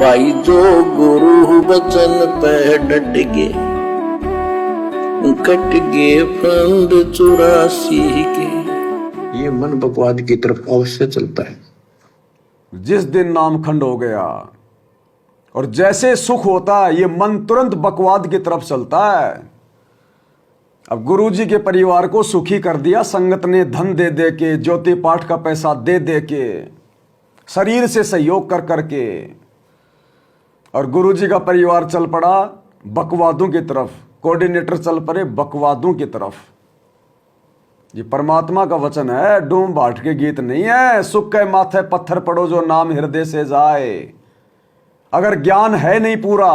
भाई जो गुरु वचन पे डट गे, कट गे फंद 84 के। ये मन बकवाद की तरफ अवश्य चलता है। जिस दिन नाम खंड हो गया और जैसे सुख होता है, ये मन तुरंत बकवाद की तरफ चलता है। अब गुरुजी के परिवार को सुखी कर दिया संगत ने, धन दे दे के, ज्योति पाठ का पैसा दे दे के, शरीर से सहयोग कर करके, और गुरुजी का परिवार चल पड़ा बकवादों की तरफ, कोऑर्डिनेटर चल पड़े बकवादों की तरफ। ये परमात्मा का वचन है, डूम बाट के गीत नहीं है। सुख के माथे पत्थर पड़ो जो नाम हृदय से जाए। अगर ज्ञान है नहीं पूरा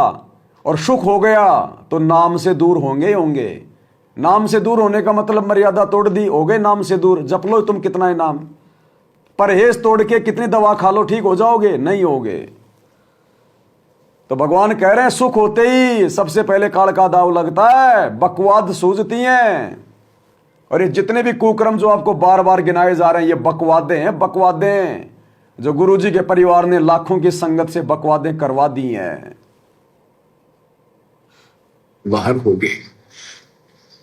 और सुख हो गया तो नाम से दूर होंगे होंगे। नाम से दूर होने का मतलब मर्यादा तोड़ दी, हो गए नाम से दूर। जप लो तुम कितना ही नाम, परहेज तोड़ के कितनी दवा खा लो, ठीक हो जाओगे? नहीं होगे। तो भगवान कह रहे हैं सुख होते ही सबसे पहले काल का दाव लगता है, बकवाद सूझती हैं। और ये जितने भी कुकर्म जो आपको बार बार गिनाए जा रहे हैं, ये बकवादे हैं, बकवादें जो गुरुजी के परिवार ने लाखों की संगत से बकवादें करवा दी हैं। बाहर हो गए,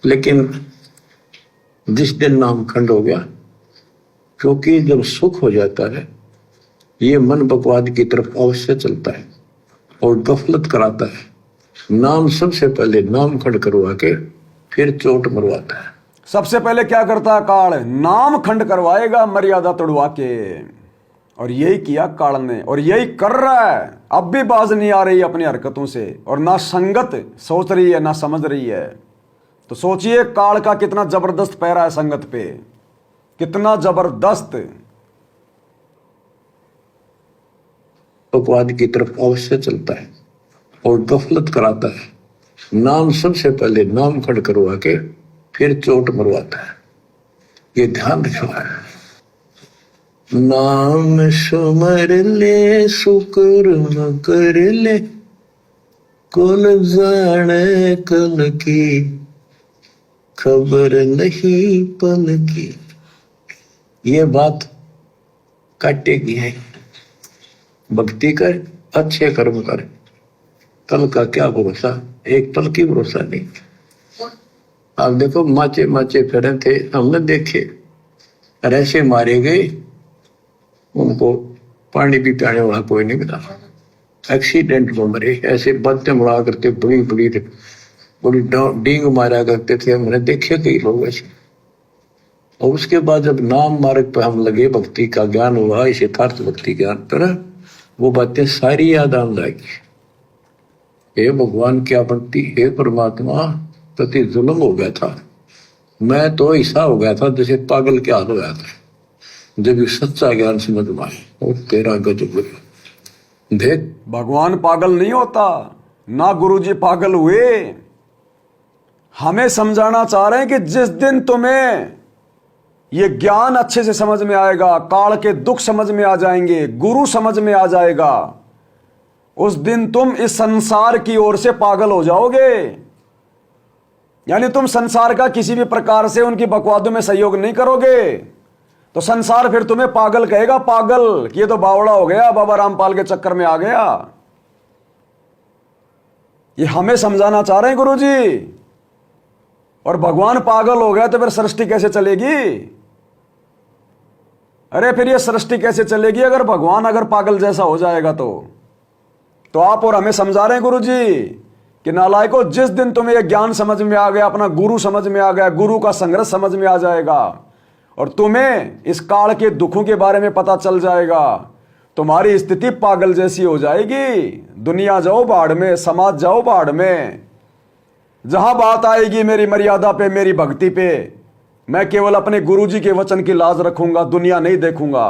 लेकिन जिस दिन नाम खंड हो गया, क्योंकि जब सुख हो जाता है ये मन बकवाद की तरफ अवश्य चलता है और गफलत कराता है। नाम सबसे पहले नाम खंड करवा के फिर चोट मरवाता है। सबसे पहले क्या करता है काल? नाम खंड करवाएगा मर्यादा तोड़वा के। और यही किया काल ने, और यही कर रहा है। अब भी बाज नहीं आ रही अपनी हरकतों से, और ना संगत सोच रही है ना समझ रही है। तो सोचिए काल का कितना जबरदस्त पैरा है संगत पे, कितना जबरदस्त। बकवाद की तरफ अवश्य चलता है और गफलत कराता है। नाम सबसे पहले नाम खंड करवा के फिर चोट मरवाता है। ये ध्यान रखना है। नाम सुमर ले सुकर्म कर ले, कौन जाने कल की, खबर नहीं पल की। ये बात काटेगी है। भक्ति कर, अच्छे कर्म कर, कल का क्या भरोसा? एक पल की भरोसा नहीं। आप देखो माचे माचे फिरे थे, हमने देखे, ऐसे मारे गए, उनको पानी भी पियाने वाला कोई नहीं मिला, एक्सीडेंट में मरे। ऐसे बातें मुड़ा करते, बड़ी बड़ी बड़ी डींग मारा करते थे, हमने देखे कई लोग ऐसे। और उसके बाद जब नाम मार्ग पर हम लगे, भक्ति का ज्ञान हुआ, इस यथार्थ भक्ति ज्ञान पर, वो बातें सारी याद आने लगी। हे भगवान क्या बनती, हे परमात्मा, प्रति जुल्म हो गया था। मैं तो ऐसा हो गया था जैसे पागल के हाल हो गया था। जब ये सच्चा ज्ञान समझ में आए, और तेरा गजब देख। भगवान पागल नहीं होता, ना गुरुजी पागल हुए। हमें समझाना चाह रहे हैं कि जिस दिन तुम्हें ये ज्ञान अच्छे से समझ में आएगा, काल के दुख समझ में आ जाएंगे, गुरु समझ में आ जाएगा, उस दिन तुम इस संसार की ओर से पागल हो जाओगे। यानी तुम संसार का किसी भी प्रकार से उनकी बकवादों में सहयोग नहीं करोगे, तो संसार फिर तुम्हें पागल कहेगा, पागल कि ये तो बावड़ा हो गया, बाबा रामपाल के चक्कर में आ गया। ये हमें समझाना चाह रहे हैं गुरुजी। और भगवान पागल हो गया तो फिर सृष्टि कैसे चलेगी? अरे फिर ये सृष्टि कैसे चलेगी अगर भगवान अगर पागल जैसा हो जाएगा? तो आप और हमें समझा रहे हैं गुरुजी कि नालायकों, जिस दिन तुम्हें यह ज्ञान समझ में आ गया, अपना गुरु समझ में आ गया, गुरु का संघर्ष समझ में आ जाएगा, और तुम्हें इस काल के दुखों के बारे में पता चल जाएगा, तुम्हारी स्थिति पागल जैसी हो जाएगी। दुनिया जाओ बाढ़ में, समाज जाओ बाढ़ में। जहां बात आएगी मेरी मर्यादा पे, मेरी भक्ति पे, मैं केवल अपने गुरुजी के वचन की लाज रखूंगा, दुनिया नहीं देखूंगा,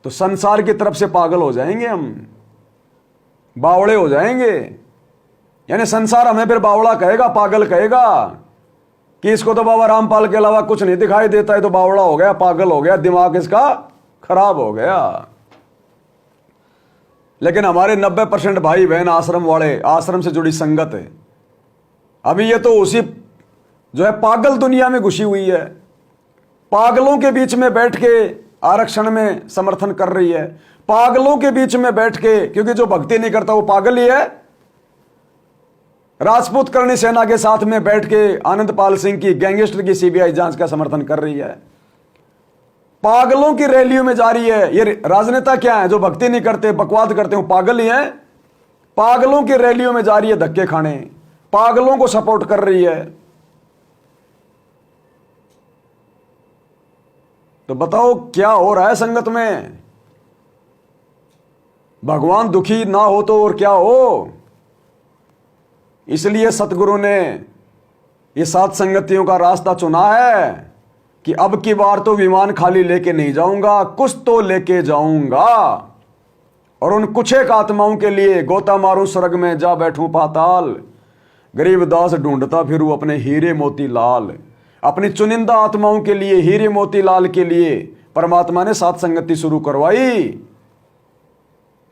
तो संसार की तरफ से पागल हो जाएंगे, हम बावड़े हो जाएंगे। यानी संसार हमें फिर बावड़ा कहेगा, पागल कहेगा कि इसको तो बाबा रामपाल के अलावा कुछ नहीं दिखाई देता है, तो बावड़ा हो गया, पागल हो गया, दिमाग इसका खराब हो गया। लेकिन हमारे 90% भाई बहन आश्रम वाले, आश्रम से जुड़ी संगत है, अभी ये तो उसी जो है पागल दुनिया में घुसी हुई है। पागलों के बीच में बैठ के आरक्षण में समर्थन कर रही है, पागलों के बीच में बैठ के, क्योंकि जो भक्ति नहीं करता वो पागल ही है। राजपूत करणी सेना के साथ में बैठ के आनंदपाल सिंह की गैंगस्टर की सीबीआई जांच का समर्थन कर रही है। पागलों की रैलियों में जा रही है। ये राजनेता क्या है? जो भक्ति नहीं करते, बकवाद करते हो, पागल ही हैं। पागलों की रैलियों में जा रही है धक्के खाने, पागलों को सपोर्ट कर रही है। तो बताओ क्या हो रहा है संगत में? भगवान दुखी ना हो तो और क्या हो। इसलिए सतगुरु ने ये सात संगतियों का रास्ता चुना है कि अब की बार तो विमान खाली लेके नहीं जाऊंगा, कुछ तो लेके जाऊंगा। और उन कुछ एक आत्माओं के लिए गोता मारूं स्वर्ग में, जा बैठूं पाताल। गरीबदास ढूंढता फिरूं अपने हीरे मोती लाल। अपनी चुनिंदा आत्माओं के लिए, हीरे मोती लाल के लिए परमात्मा ने सात संगति शुरू करवाई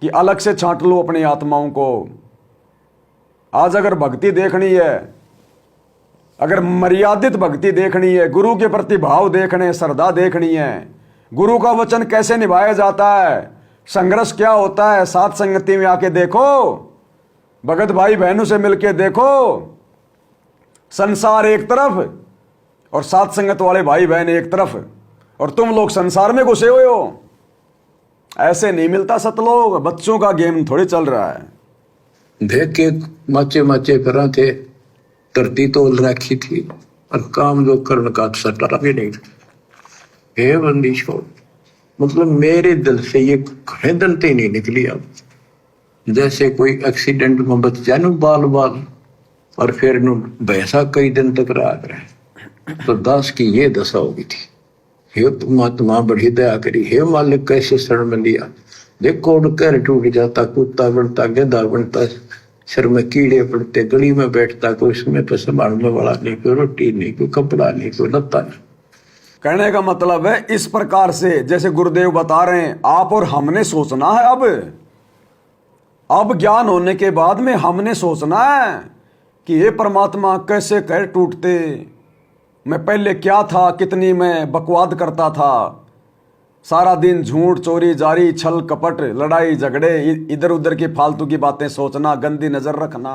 कि अलग से छांट लो अपनी आत्माओं को। आज अगर भक्ति देखनी है, अगर मर्यादित भक्ति देखनी है, गुरु के प्रति भाव देखने, श्रद्धा देखनी है, गुरु का वचन कैसे निभाया जाता है, संघर्ष क्या होता है, सात संगति में आके देखो, भगत भाई बहनों से मिलके देखो। संसार एक तरफ और सात संगत वाले भाई बहन एक तरफ, और तुम लोग संसार में घुसे हुए हो। ऐसे नहीं मिलता सतलोक। बच्चों का गेम थोड़ी चल रहा है। देख के माचे माचे करा थे, धरती तोल रखी थी और काम जो करने का सटा भी नहीं। हे बंदी छोड़, मतलब मेरे दिल से ये खड़े नहीं निकली। अब जैसे कोई एक्सीडेंट में बच जाए ना बाल बाल, और फिर भैंसा कई दिन तक रात रहे, तो दास की ये दशा होगी थी। हे परमात्मा बड़ी दया करी, हे मालिक कैसे शरण में लिया। देखो उड़कर टूट जाता, कुत्ता बनता, गधा बनता, सिर में कीड़े पड़ते, गली में बैठता, कोई उसमें पे संभालने वाला नहीं, कोई रोटी नहीं, कोई कपड़ा नहीं, कोई लत्ता नहीं। कहने का मतलब है इस प्रकार से जैसे गुरुदेव बता रहे हैं, आप और हमने सोचना है। अब ज्ञान होने के बाद में हमने सोचना है कि ये परमात्मा कैसे कह टूटते, मैं पहले क्या था, कितनी मैं बकवाद करता था, सारा दिन झूठ चोरी जारी, छल कपट, लड़ाई झगड़े, इधर उधर की फालतू की बातें सोचना, गंदी नजर रखना।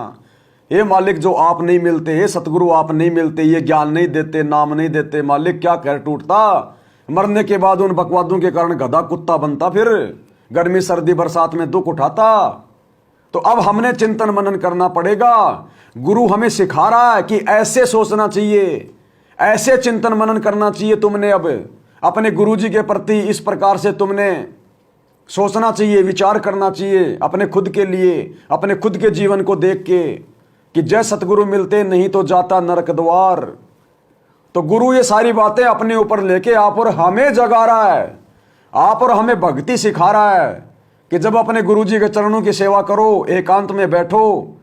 हे मालिक जो आप नहीं मिलते, हे सतगुरु आप नहीं मिलते, ये ज्ञान नहीं देते, नाम नहीं देते, मालिक क्या कर टूटता। मरने के बाद उन बकवादों के कारण गधा कुत्ता बनता, फिर गर्मी सर्दी बरसात में दुख उठाता। तो अब हमने चिंतन मनन करना पड़ेगा। गुरु हमें सिखा रहा है कि ऐसे सोचना चाहिए, ऐसे चिंतन मनन करना चाहिए। तुमने अब अपने गुरुजी के प्रति इस प्रकार से तुमने सोचना चाहिए, विचार करना चाहिए अपने खुद के लिए, अपने खुद के जीवन को देख के कि जय सतगुरु मिलते नहीं तो जाता नरक द्वार। तो गुरु ये सारी बातें अपने ऊपर लेके आप और हमें जगा रहा है, आप और हमें भक्ति सिखा रहा है कि जब अपने गुरुजी के चरणों की सेवा करो, एकांत में बैठो,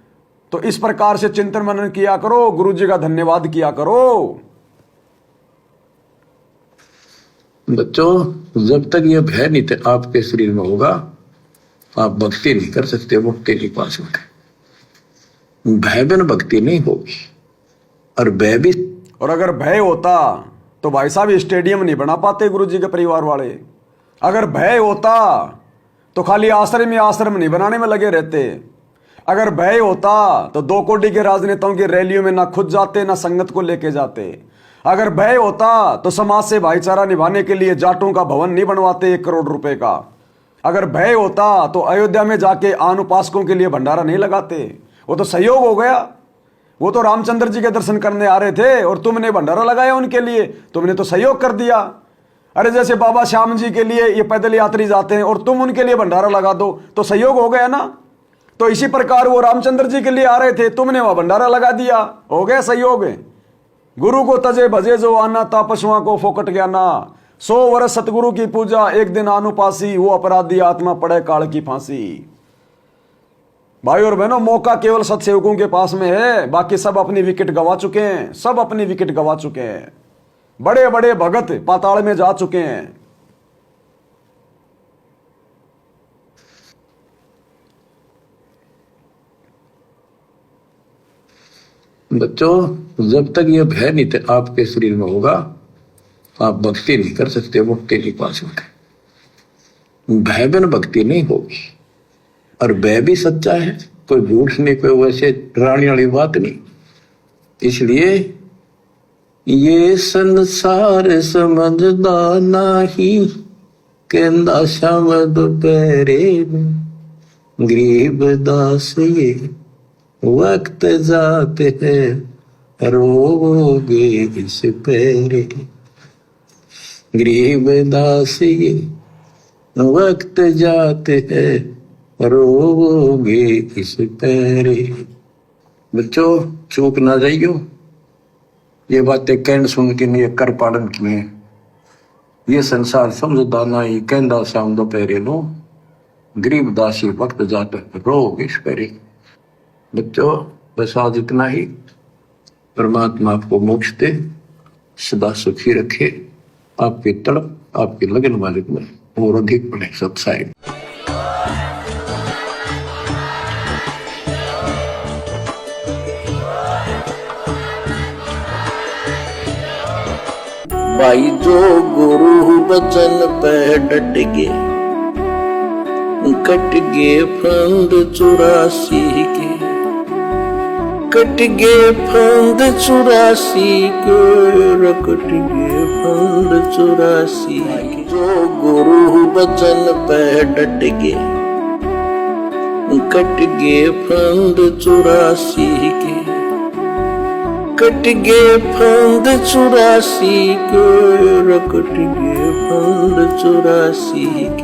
तो इस प्रकार से चिंतन मनन किया करो, गुरुजी का धन्यवाद किया करो। बच्चों, जब तक ये भय नहीं थे आपके शरीर में होगा, आप भक्ति नहीं कर सकते, मुक्ति नहीं पा सकते। भय बिन भक्ति नहीं होगी। और भय भी, और अगर भय होता तो भाई साहब स्टेडियम नहीं बना पाते गुरुजी के परिवार वाले। अगर भय होता तो खाली आश्रम नहीं बनाने में लगे रहते। अगर भय होता तो 2 कोटी के राजनेताओं की रैलियों में ना खुद जाते, ना संगत को लेके जाते। अगर भय होता तो समाज से भाईचारा निभाने के लिए जाटों का भवन नहीं बनवाते 1 करोड़ रुपए का। अगर भय होता तो अयोध्या में जाके अनुपासकों के लिए भंडारा नहीं लगाते। वो तो सहयोग हो गया। वो तो रामचंद्र जी के दर्शन करने आ रहे थे और तुमने भंडारा लगाया उनके लिए, तुमने तो सहयोग कर दिया। अरे जैसे बाबा श्याम जी के लिए ये पैदल यात्री जाते हैं और तुम उनके लिए भंडारा लगा दो तो सहयोग हो गया ना। तो इसी प्रकार वो रामचंद्र जी के लिए आ रहे थे, तुमने वहां भंडारा लगा दिया, हो गया सहयोग। गुरु को तजे भजे जो आना, ता पशुओं को फोकट गया ना। 100 वर्ष सतगुरु की पूजा, एक दिन अनुपासी, वो अपराधी आत्मा पड़े काल की फांसी। भाई और बहनों, मौका केवल सत्सेवकों के पास में है, बाकी सब अपनी विकेट गंवा चुके हैं, सब अपनी विकेट गंवा चुके हैं। बड़े बड़े भगत पाताल में जा चुके हैं। बच्चों, जब तक ये भय नहीं थे आपके शरीर में होगा, आप भक्ति नहीं कर सकते, मुक्ति नहीं पा सकते। भय बिन भक्ति नहीं होगी। और भय भी सच्चा है, कोई झूठ नहीं, कोई वैसे डराने वाली बात नहीं। इसलिए ये संसार समझदा नाही, कहंदा शाम दोपहरे गरीब दास ये वक्त जाते हैं रोगे इस पैरे। गरीब दास ये वक्त जाते हैं रोगे इस पैरे। बच्चों चूक ना जाइयो, ये बातें कहन सुन के नहीं कर पालन किए। ये संसार समझदा नहीं, कहंदा शाम दोपहरे नो गरीब दासी वक्त जाते रोग इस पैरे। बच्चों बस आज इतना ही। परमात्मा आपको मोक्ष दे, सदा सुखी रखे, आपकी तड़प आपकी लगन मालिक में और अधिक बने सत्साई। भाई जो गुरु बचन पे डट गए, कट गए फंद 84 के, कट गए फंद 84 के, कट गए फंद 84 के। जो गुरु बचन पे डट गए, कट गए फंद 84 के, कट गए फंद 84 के, कट गए फंद 84 के।